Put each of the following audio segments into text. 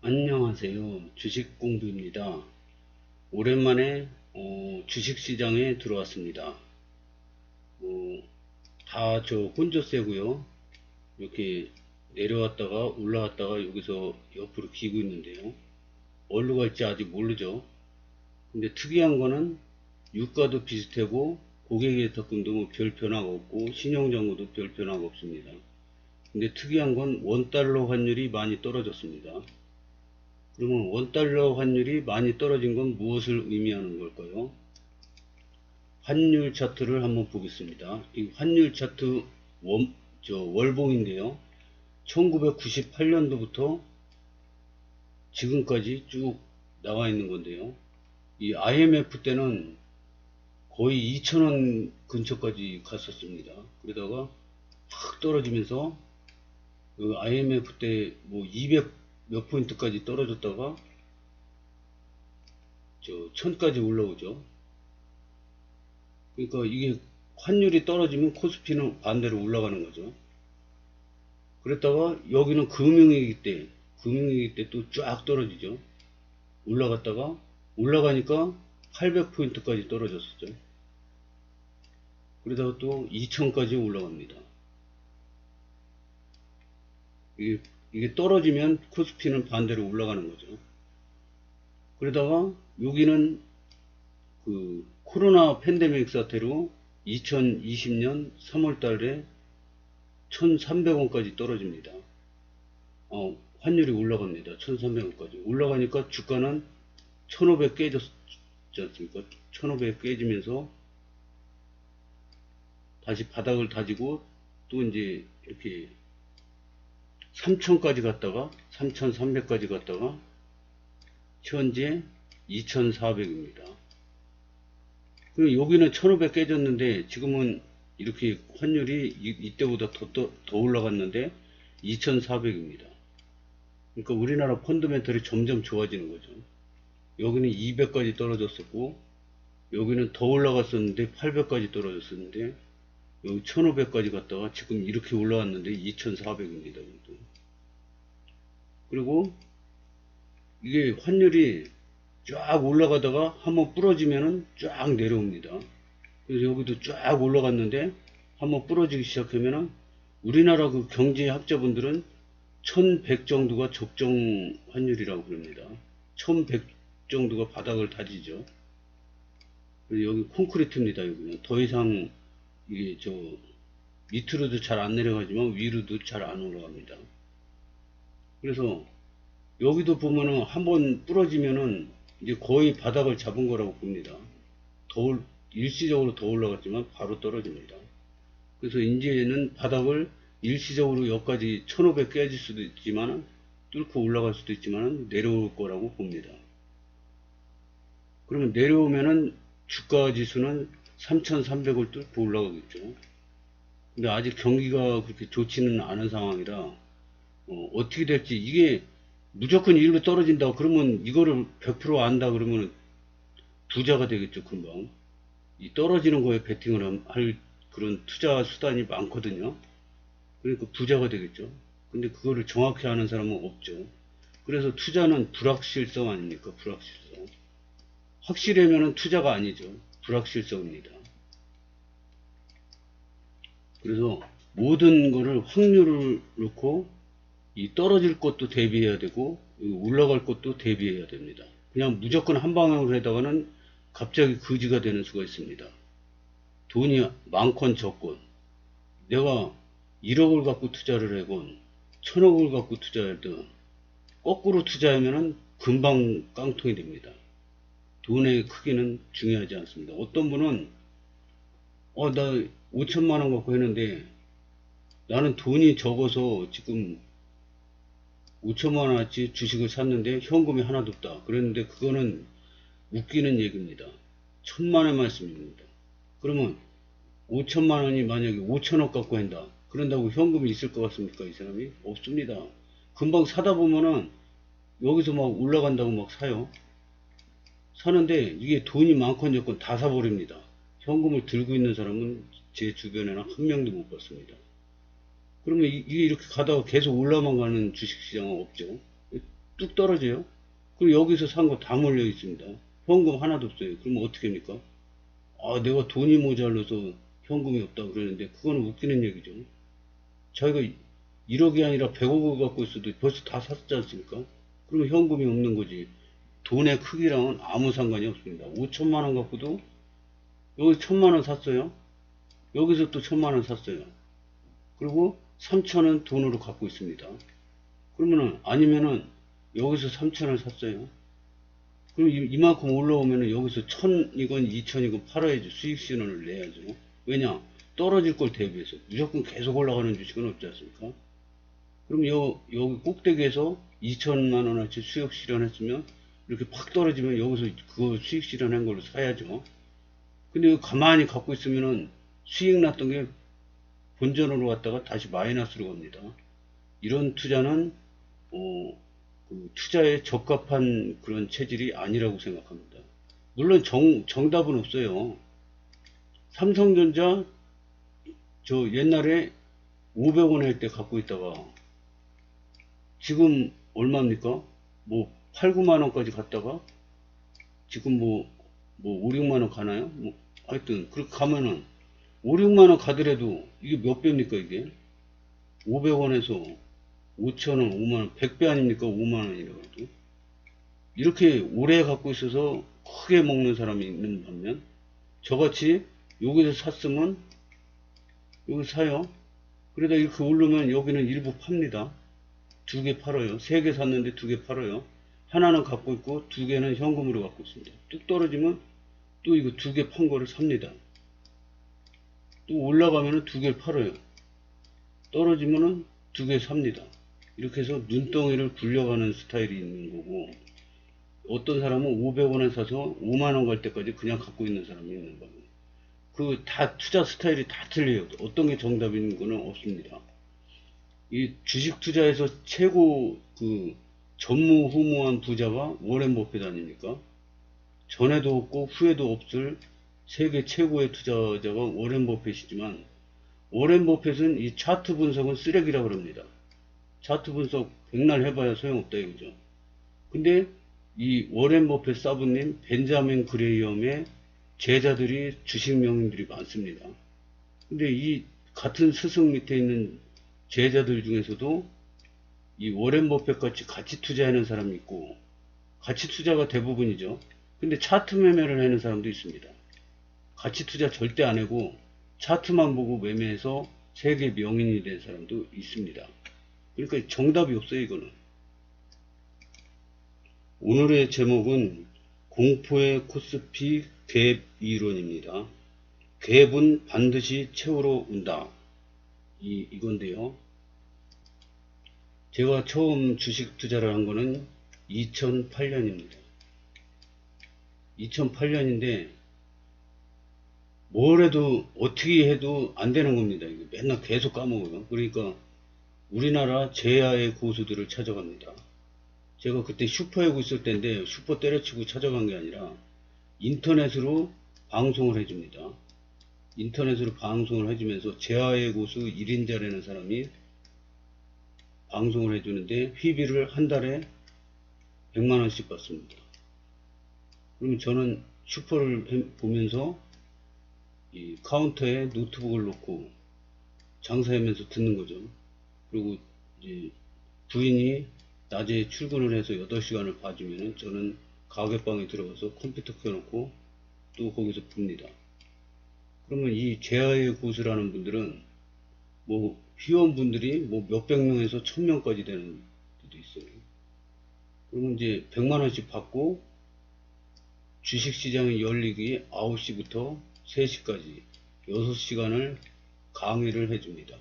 안녕하세요. 주식공부입니다. 오랜만에 주식시장에 들어왔습니다. 다 저 혼조세고요. 이렇게 내려왔다가 올라왔다가 여기서 옆으로 기고 있는데요. 어디로 갈지 아직 모르죠. 근데 특이한 거는 유가도 비슷하고 고객의 접근도 뭐 별 변화가 없고 신용정보도 별 변화가 없습니다. 근데 특이한 건 원달러 환율이 많이 떨어졌습니다. 그러면 원달러 환율이 많이 떨어진 건 무엇을 의미하는 걸까요? 환율 차트를 한번 보겠습니다. 이 환율 차트 월봉인데요. 1998년도부터 지금까지 쭉 나와 있는 건데요. 이 IMF 때는 거의 2,000원 근처까지 갔었습니다. 그러다가 확 떨어지면서 그 IMF 때 뭐 200 몇 포인트까지 떨어졌다가 1000까지 올라오죠. 그러니까 이게 환율이 떨어지면 코스피는 반대로 올라가는 거죠. 그랬다가 여기는 금융위기 때 또 쫙 떨어지죠. 올라갔다가 올라가니까 800포인트까지 떨어졌었죠. 그러다가 또 2000까지 올라갑니다. 이게 떨어지면 코스피는 반대로 올라가는 거죠. 그러다가 여기는 그 코로나 팬데믹 사태로 2020년 3월 달에 1300원까지 떨어집니다. 환율이 올라갑니다. 1300원까지. 올라가니까 주가는 1500 깨졌지 않습니까? 1500 깨지면서 다시 바닥을 다지고 또 이제 이렇게 3000까지 갔다가 3300까지 갔다가 현재 2400입니다. 그리고 여기는 1500 깨졌는데 지금은 이렇게 환율이 이때보다 더 올라갔는데 2400입니다. 그러니까 우리나라 펀더멘털이 점점 좋아지는 거죠. 여기는 200까지 떨어졌었고 여기는 더 올라갔었는데 800까지 떨어졌었는데 여기 1500까지 갔다가 지금 이렇게 올라왔는데 2400입니다. 그리고 이게 환율이 쫙 올라가다가 한번 부러지면은 쫙 내려옵니다. 그래서 여기도 쫙 올라갔는데 한번 부러지기 시작하면은 우리나라 그 경제학자분들은 1100 정도가 적정 환율이라고 그럽니다. 1100 정도가 바닥을 다지죠. 여기 콘크리트입니다. 여기는 더 이상 이게 밑으로도 잘 안 내려가지만 위로도 잘 안 올라갑니다. 그래서 여기도 보면은 한번 부러지면은 이제 거의 바닥을 잡은 거라고 봅니다. 일시적으로 더 올라갔지만 바로 떨어집니다. 그래서 이제는 바닥을 일시적으로 여기까지 1500 깨질 수도 있지만 뚫고 올라갈 수도 있지만 내려올 거라고 봅니다. 그러면 내려오면은 주가 지수는 3300을 뚫고 올라가겠죠. 근데 아직 경기가 그렇게 좋지는 않은 상황이라 어떻게 될지 이게 무조건 일로 떨어진다 그러면 이거를 100% 안다 그러면 부자가 되겠죠. 금방 이 떨어지는 거에 베팅을 할 그런 투자 수단이 많거든요. 그러니까 부자가 되겠죠. 근데 그거를 정확히 아는 사람은 없죠. 그래서 투자는 불확실성 아닙니까? 불확실성. 확실하면은 투자가 아니죠. 불확실성입니다. 그래서 모든 거를 확률을 놓고 이 떨어질 것도 대비해야 되고 올라갈 것도 대비해야 됩니다. 그냥 무조건 한 방향으로 하다가는 갑자기 거지가 되는 수가 있습니다. 돈이 많건 적건 내가 1억을 갖고 투자를 하건 1000억을 갖고 투자하든 거꾸로 투자하면은 금방 깡통이 됩니다. 돈의 크기는 중요하지 않습니다. 어떤 분은 나 5천만원 갖고 했는데 나는 돈이 적어서 지금 5천만원어치 주식을 샀는데 현금이 하나도 없다. 그랬는데 그거는 웃기는 얘기입니다. 천만의 말씀입니다. 그러면 5천만원이 만약에 5천억 갖고 한다. 그런다고 현금이 있을 것 같습니까? 이 사람이? 없습니다. 금방 사다 보면은 여기서 막 올라간다고 막 사요. 사는데 이게 돈이 많건 적건 다 사버립니다. 현금을 들고 있는 사람은 제 주변에는 한 명도 못 봤습니다. 그러면 이게 이렇게 가다가 계속 올라만 가는 주식시장은 없죠. 뚝 떨어져요. 그리고 여기서 산 거 다 몰려 있습니다. 현금 하나도 없어요. 그러면 어떻게 합니까? 아, 내가 돈이 모자라서 현금이 없다 그러는데 그거는 웃기는 얘기죠. 자기가 1억이 아니라 100억을 갖고 있어도 벌써 다 샀지 않습니까? 그러면 현금이 없는 거지. 돈의 크기랑은 아무 상관이 없습니다. 5천만 원 갖고도 여기 1,000만 원 샀어요. 여기서 또 1,000만 원 샀어요. 그리고 3천원 돈으로 갖고 있습니다. 그러면은 아니면은 여기서 3천원 샀어요. 그럼 이만큼 올라오면은 여기서 1,000이건 2,000이건 팔아야지. 수익 신호를 내야죠. 왜냐? 떨어질 걸 대비해서. 무조건 계속 올라가는 주식은 없지 않습니까? 그럼 여기 꼭대기에서 2천만 원어치 수익 실현했으면 이렇게 팍 떨어지면 여기서 그거 수익 실현한 걸로 사야죠. 근데 가만히 갖고 있으면은 수익 났던 게 본전으로 갔다가 다시 마이너스로 갑니다. 이런 투자는 그 투자에 적합한 그런 체질이 아니라고 생각합니다. 물론 정답은 없어요. 삼성전자 저 옛날에 500원 할 때 갖고 있다가 지금 얼마입니까? 뭐 8, 9만 원까지 갔다가 지금 뭐 5, 6만 원 가나요? 뭐 하여튼 그렇게 가면은 5, 6만 원 가더라도 이게 몇 배입니까 이게? 500원에서 5천원, 5만원, 100배 아닙니까? 5만원이라고. 이렇게 오래 갖고 있어서 크게 먹는 사람이 있는 반면 저같이 여기서 샀으면 여기 사요. 그러다 이렇게 오르면 여기는 일부 팝니다. 2개 팔아요. 3개 샀는데 2개 팔아요. 하나는 갖고 있고 2개는 현금으로 갖고 있습니다. 뚝 떨어지면 또 이거 2개 판 거를 삽니다. 또 올라가면은 2개를 팔아요. 떨어지면은 2개 삽니다. 이렇게 해서 눈덩이를 굴려가는 스타일이 있는 거고, 어떤 사람은 500원에 사서 5만원 갈 때까지 그냥 갖고 있는 사람이 있는 거예요. 그 다 투자 스타일이 다 틀려요. 어떤 게 정답인 거는 없습니다. 이 주식 투자에서 최고 그 전무후무한 부자가 워렌 버핏 아닙니까? 전에도 없고 후에도 없을 세계 최고의 투자자가 워렌 버핏이지만, 워렌 버핏은 이 차트 분석은 쓰레기라고 합니다. 차트 분석 백날 해봐야 소용없다 이거죠. 근데 이 워렌 버핏 사부님 벤자민 그레이엄의 제자들이 주식 명인들이 많습니다. 근데 이 같은 스승 밑에 있는 제자들 중에서도 이 워렌 버핏 같이 같이 투자하는 사람이 있고, 같이 투자가 대부분이죠. 근데 차트 매매를 하는 사람도 있습니다. 같이 투자 절대 안 하고 차트만 보고 매매해서 세계 명인이 된 사람도 있습니다. 그러니까 정답이 없어요 이거는. 오늘의 제목은 공포의 코스피 갭 이론입니다. 갭은 반드시 채우러 온다. 이건데요. 제가 처음 주식 투자를 한 거는 2008년입니다. 2008년인데 뭘 해도 어떻게 해도 안 되는 겁니다. 이거 맨날 계속 까먹어요. 그러니까 우리나라 제야의 고수들을 찾아갑니다. 제가 그때 슈퍼에고 있을 때인데 슈퍼 때려치고 찾아간 게 아니라 인터넷으로 방송을 해줍니다. 인터넷으로 방송을 해주면서 제야의 고수 1인자라는 사람이 방송을 해주는데 회비를 한 달에 100만원씩 받습니다. 그럼 저는 슈퍼를 보면서 이 카운터에 노트북을 놓고 장사하면서 듣는 거죠. 그리고 이제 부인이 낮에 출근을 해서 8시간을 봐주면은 저는 가게방에 들어가서 컴퓨터 켜놓고 또 거기서 봅니다. 그러면 이 제야의 고수라는 분들은 뭐 회원분들이 뭐 몇백 명에서 1000명까지 되는 데도 있어요. 그러면 이제 100만원씩 받고 주식시장이 열리기 9시부터 3시까지 6시간을 강의를 해줍니다.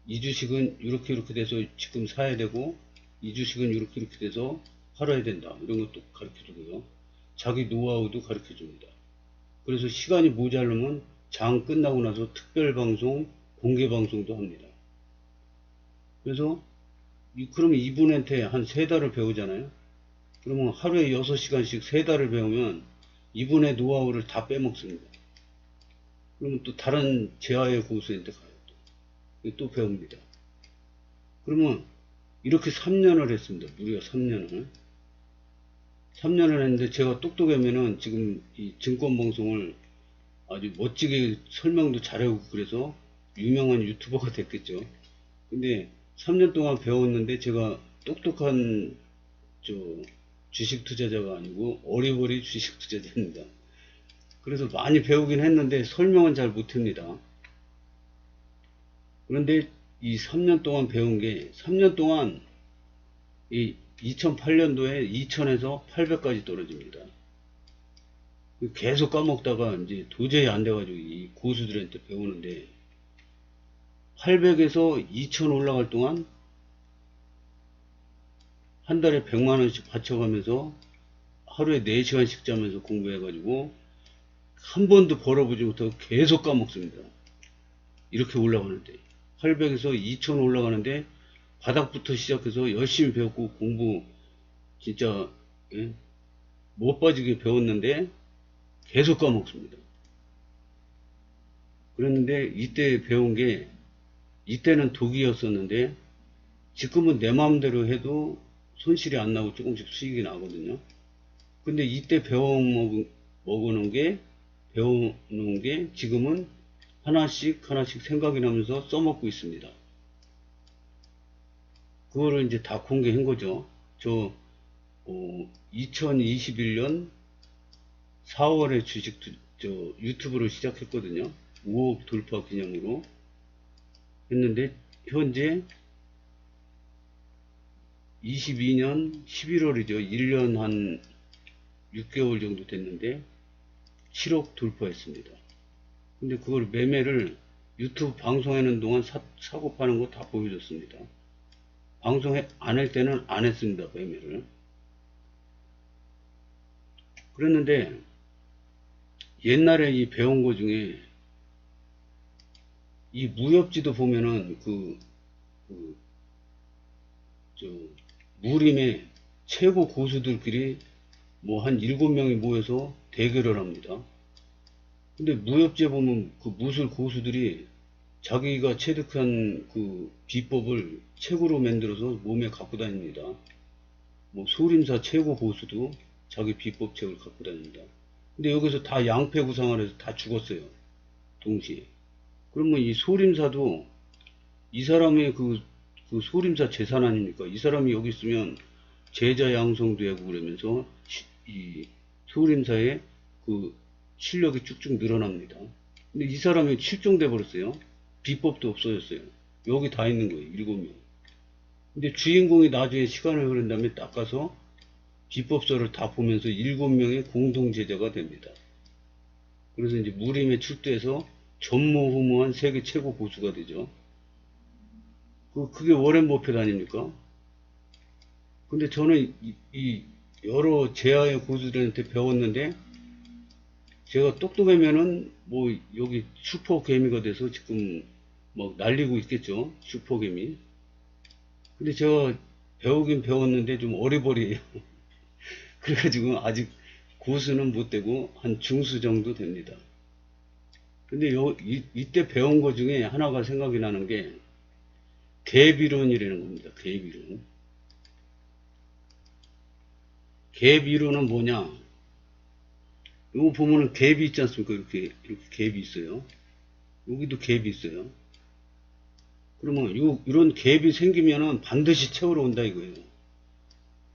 이 주식은 이렇게 돼서 지금 사야 되고, 이 주식은 이렇게 돼서 팔아야 된다. 이런 것도 가르쳐 주고요. 자기 노하우도 가르쳐 줍니다. 그래서 시간이 모자르면 장 끝나고 나서 특별 방송, 공개 방송도 합니다. 그래서 그러면 이분한테 한 3달을 배우잖아요. 그러면 하루에 6시간씩 3달을 배우면 이분의 노하우를 다 빼먹습니다. 그러면 또 다른 제야의 고수한테 가요. 또 배웁니다. 그러면 이렇게 3년을 했습니다. 무려 3년을. 3년을 했는데 제가 똑똑하면은 지금 이 증권방송을 아주 멋지게 설명도 잘하고 그래서 유명한 유튜버가 됐겠죠. 근데 3년 동안 배웠는데 제가 똑똑한 저 주식 투자자가 아니고 어리버리 주식 투자자입니다. 그래서 많이 배우긴 했는데 설명은 잘 못합니다. 그런데 이 3년 동안 배운 게 3년 동안 이 2008년도에 2000에서 800까지 떨어집니다. 계속 까먹다가 이제 도저히 안 돼가지고 이 고수들한테 배우는데 800에서 2000 올라갈 동안 한 달에 100만원씩 바쳐가면서 하루에 4시간씩 자면서 공부해가지고 한 번도 벌어보지 못하고 계속 까먹습니다. 이렇게 올라가는데 800에서 2000 올라가는데 바닥부터 시작해서 열심히 배웠고 공부 진짜 못 빠지게 배웠는데 계속 까먹습니다. 그랬는데 이때 배운 게 이때는 독이었었는데 지금은 내 마음대로 해도 손실이 안 나고 조금씩 수익이 나거든요. 근데 이때 배워놓은 게 지금은 하나씩 생각이 나면서 써먹고 있습니다. 그거를 이제 다 공개한 거죠. 2021년 4월에 유튜브를 시작했거든요. 5억 돌파 기념으로 했는데 현재 22년 11월이죠. 1년 한 6개월 정도 됐는데 7억 돌파했습니다. 근데 그걸 매매를 유튜브 방송하는 동안 사고 파는 거 다 보여줬습니다. 방송 안 할 때는 안 했습니다. 매매를. 그랬는데 옛날에 이 배운 거 중에 이 무협지도 보면은 무림의 최고 고수들끼리 뭐 한 7명이 모여서 대결을 합니다. 근데 무협지에 보면 그 무술 고수들이 자기가 체득한 그 비법을 책으로 만들어서 몸에 갖고 다닙니다. 뭐 소림사 최고 고수도 자기 비법책을 갖고 다닙니다. 근데 여기서 다 양패 구상을 해서 다 죽었어요. 동시에. 그러면 이 소림사도 이 사람의 그 소림사 재산 아닙니까? 이 사람이 여기 있으면 제자 양성도 하고 그러면서 이 소림사의 그 실력이 쭉쭉 늘어납니다. 근데 이 사람이 실종돼 버렸어요. 비법도 없어졌어요. 여기 다 있는 거예요. 7명. 근데 주인공이 나중에 시간을 흐른 다음에 닦아서 비법서를 다 보면서 7명의 공동 제자가 됩니다. 그래서 이제 무림에 출두해서 전무후무한 세계 최고 고수가 되죠. 그게 워렌 버핏 아닙니까? 근데 저는 이 여러 제아의 고수들한테 배웠는데 제가 똑똑하면은 뭐 여기 슈퍼개미가 돼서 지금 막 날리고 있겠죠. 슈퍼개미. 근데 제가 배우긴 배웠는데 좀 어리버리해요. 그래가지고 아직 고수는 못 되고 한 중수 정도 됩니다. 근데 이때 배운 거 중에 하나가 생각이 나는 게 갭이론이라는 겁니다. 갭이론. 갭이론은 뭐냐? 이거 보면은 갭이 있지 않습니까? 이렇게 갭이 있어요. 여기도 갭이 있어요. 그러면 이런 갭이 생기면은 반드시 채우러 온다 이거예요.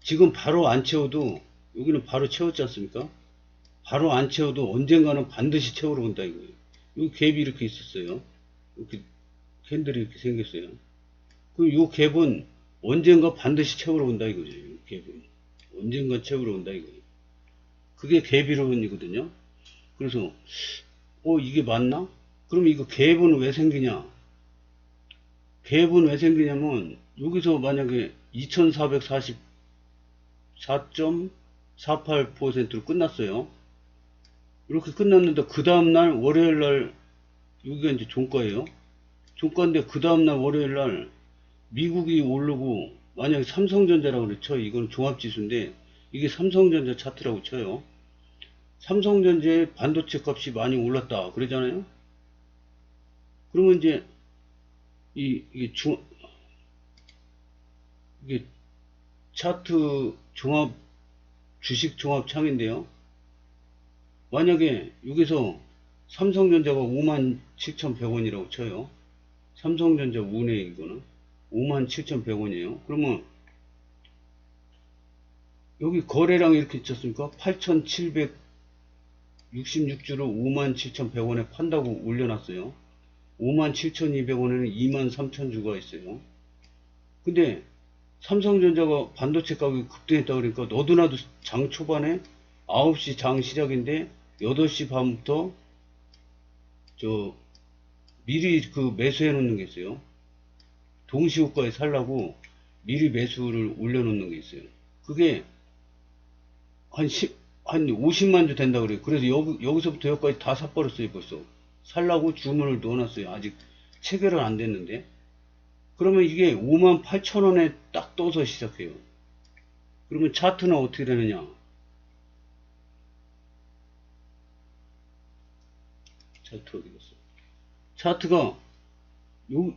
지금 바로 안 채워도 여기는 바로 채웠지 않습니까? 바로 안 채워도 언젠가는 반드시 채우러 온다 이거예요. 이 갭이 이렇게 있었어요. 이렇게 캔들이 이렇게 생겼어요. 그럼 이 갭은 언젠가 반드시 채우러 온다 이거죠. 이 갭은 언젠가 채우러 온다 이거예요. 그게 갭이론이거든요. 그래서 이게 맞나? 그럼 이거 갭은 왜 생기냐? 갭은 왜 생기냐면 여기서 만약에 2444.48%로 끝났어요. 이렇게 끝났는데 그 다음날 월요일날 여기가 이제 종가예요. 종가인데 그 다음날 월요일날 미국이 오르고 만약에 삼성전자라고 그랬죠. 이건 종합지수인데 이게 삼성전자 차트라고 쳐요. 삼성전자의 반도체 값이 많이 올랐다 그러잖아요. 그러면 이제 이게 이게 차트 종합, 주식 종합 창인데요. 만약에 여기서 삼성전자가 57,100원이라고 쳐요. 삼성전자 운에 이거는 57,100원이에요. 그러면 여기 거래량 이렇게 있었습니까? 8,766주를 57,100원에 판다고 올려놨어요. 57,200원에는 23,000주가 있어요. 근데 삼성전자가 반도체 가격이 급등했다 그러니까 너도나도 장 초반에 9시 장 시작인데 8시 반부터 미리 그 매수해 놓는 게 있어요. 동시호가에 살라고 미리 매수를 올려놓는 게 있어요. 그게 한 50만 주 된다 그래요. 그래서 여기서부터 여기까지 다 사버렸어요, 벌써. 살라고 주문을 넣어놨어요. 아직 체결은 안 됐는데. 그러면 이게 58,000원에 딱 떠서 시작해요. 그러면 차트는 어떻게 되느냐? 차트 어디 갔어? 차트가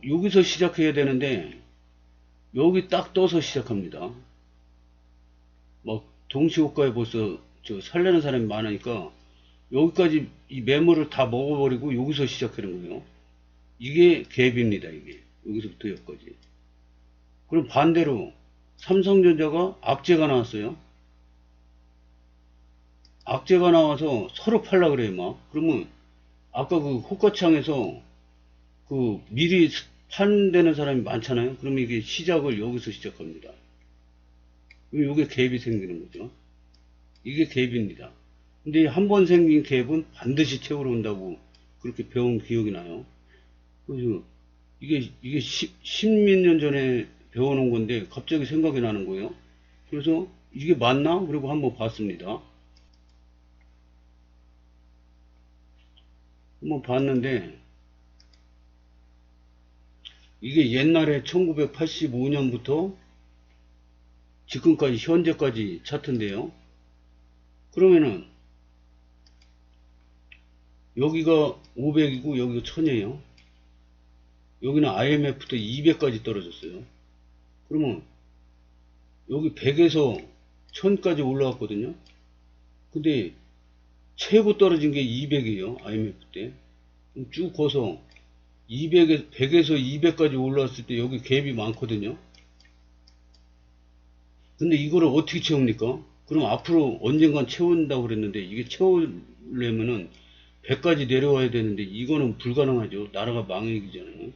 여기서 시작해야 되는데 여기 딱 떠서 시작합니다. 막 동시호가에 벌써 살려는 사람이 많으니까 여기까지 이 매물을 다 먹어버리고 여기서 시작하는 거예요. 이게 갭입니다. 이게 여기서부터 여기까지. 그럼 반대로 삼성전자가 악재가 나왔어요. 악재가 나와서 서로 팔라 그래요. 막 그러면 아까 그 호가창에서 그 미리 판되는 사람이 많잖아요. 그러면 이게 시작을 여기서 시작합니다. 그럼 이게 갭이 생기는 거죠. 이게 갭입니다. 근데 한 번 생긴 갭은 반드시 채우러 온다고 그렇게 배운 기억이 나요. 그래서 이게 십몇 년 전에 배워놓은 건데 갑자기 생각이 나는 거예요. 그래서 이게 맞나? 그리고 한번 봤습니다. 한번 봤는데 이게 옛날에 1985년부터 지금까지 현재까지 차트인데요. 그러면은 여기가 500이고 여기가 1000이에요. 여기는 IMF부터 200까지 떨어졌어요. 그러면 여기 100에서 1000까지 올라왔거든요. 근데 최고 떨어진 게 200이에요. IMF 때. 쭉 거서 100에서 200까지 올라왔을 때 여기 갭이 많거든요. 근데 이거를 어떻게 채웁니까? 그럼 앞으로 언젠간 채운다고 그랬는데 이게 채우려면은 100까지 내려와야 되는데 이거는 불가능하죠. 나라가 망하기 전에.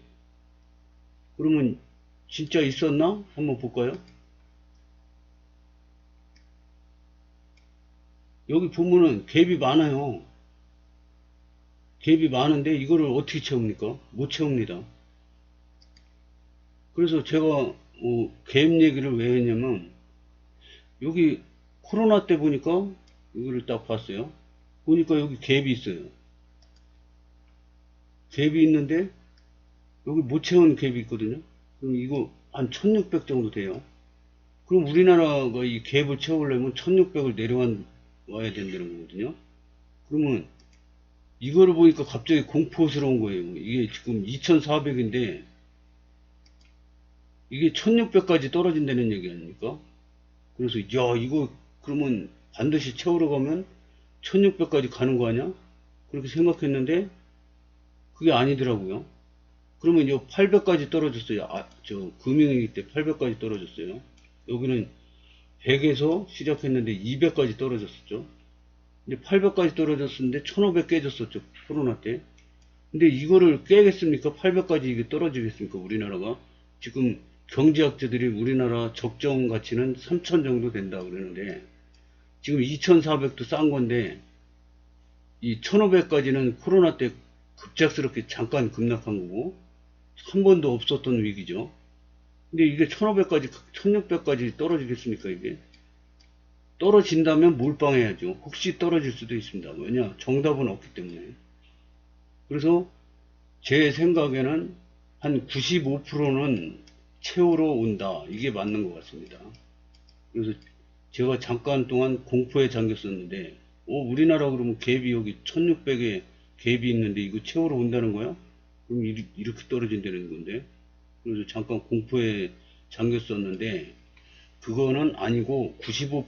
그러면 진짜 있었나? 한번 볼까요? 여기 보면은 갭이 많아요. 갭이 많은데 이거를 어떻게 채웁니까? 못 채웁니다. 그래서 제가 갭 얘기를 왜 했냐면 여기 코로나 때 보니까 이거를 딱 봤어요. 보니까 여기 갭이 있어요. 갭이 있는데 여기 못 채운 갭이 있거든요. 그럼 이거 한 1600 정도 돼요. 그럼 우리나라가 이 갭을 채우려면 1600을 내려와야 된다는 거거든요. 그러면 이거를 보니까 갑자기 공포스러운 거예요. 이게 지금 2400인데 이게 1600까지 떨어진다는 얘기 아닙니까? 그래서 야 이거 그러면 반드시 채우러 가면 1600까지 가는 거 아니야? 그렇게 생각했는데 그게 아니더라고요. 그러면 요 800까지 떨어졌어요. 금융위기 때 800까지 떨어졌어요. 여기는 100에서 시작했는데 200까지 떨어졌었죠. 근데 800까지 떨어졌었는데 1500 깨졌었죠. 코로나 때. 근데 이거를 깨겠습니까? 800까지 이게 떨어지겠습니까? 우리나라가 지금 경제학자들이 우리나라 적정 가치는 3000 정도 된다 그러는데 지금 2400도 싼 건데 이 1500까지는 코로나 때 급작스럽게 잠깐 급락한 거고 한 번도 없었던 위기죠. 근데 이게 1500까지 1600까지 떨어지겠습니까? 이게 떨어진다면 몰빵해야죠. 혹시 떨어질 수도 있습니다. 왜냐 정답은 없기 때문에. 그래서 제 생각에는 한 95%는 채우러 온다. 이게 맞는 것 같습니다. 그래서 제가 잠깐 동안 공포에 잠겼었는데, 우리나라 그러면 갭이 여기 1600에 갭이 있는데 이거 채우러 온다는 거야? 그럼 이렇게 떨어진다는 건데. 그래서 잠깐 공포에 잠겼었는데, 그거는 아니고 95%